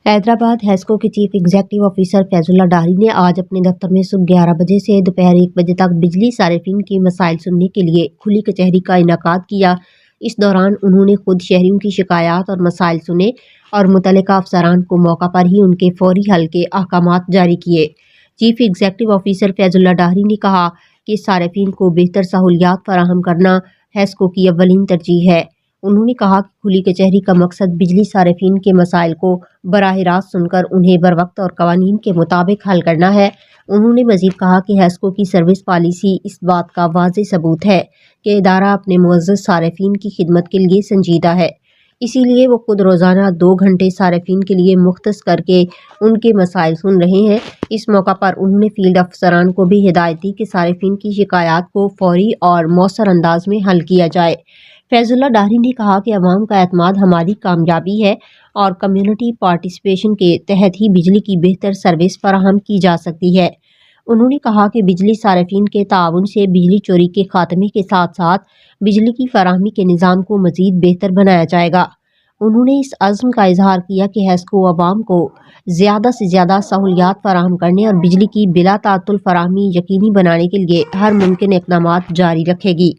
حیدرآباد ہیسکو کے chief executive officer فیض اللہ ڈاری نے آج اپنے دفتر میں صبح 11 بجے سے دوپہر 1 بجے تک بجلی صارفین کے مسائل سننے کے لیے کھلی کچہری کا انعقاد کیا۔ اس دوران انہوں نے خود شہریوں کی شکایات اور مسائل سنے اور متعلقہ افسران کو موقع پر ہی ان کے فوری حل کے احکامات جاری کیے۔ چیف ایگزیکٹو آفیسر فیض اللہ ڈاری نے کہا کہ صارفین کو بہتر سہولیات فراہم کرنا ہیسکو کی اولین ترجیح ہے۔ انہوں نے کہا کہ کھلی کچہری کا مقصد بجلی صارفین کے مسائل کو براہ راست سن کر انہیں بروقت اور قوانین کے مطابق حل کرنا ہے۔ انہوں نے مزید کہا کہ ہیسکو کی سروس پالیسی اس بات کا واضح ثبوت ہے کہ ادارہ اپنے معزز صارفین کی خدمت کے لیے سنجیدہ ہے، اسی لیے وہ خود روزانہ 2 گھنٹے صارفین کے لیے مختص کر کے ان کے مسائل سن رہے ہیں۔ اس موقع پر انہوں نے فیلڈ افسران کو بھی ہدایت دی کہ صارفین کی شکایات کو فوری اور مؤثر انداز میں حل کیا جائے۔ فیض اللہ ڈاری نے کہا کہ عوام کا اعتماد ہماری کامیابی ہے اور کمیونٹی پارٹیسپیشن کے تحت ہی بجلی کی بہتر سروس فراہم کی جا سکتی ہے۔ انہوں نے کہا کہ بجلی صارفین کے تعاون سے بجلی چوری کے خاتمے کے ساتھ ساتھ بجلی کی فراہمی کے نظام کو مزید بہتر بنایا جائے گا۔ انہوں نے اس عزم کا اظہار کیا کہ ہیسکو عوام کو زیادہ سے زیادہ سہولیات فراہم کرنے اور بجلی کی بلا تعطل فراہمی یقینی بنانے کے لیے ہر ممکن اقدامات جاری رکھے گی۔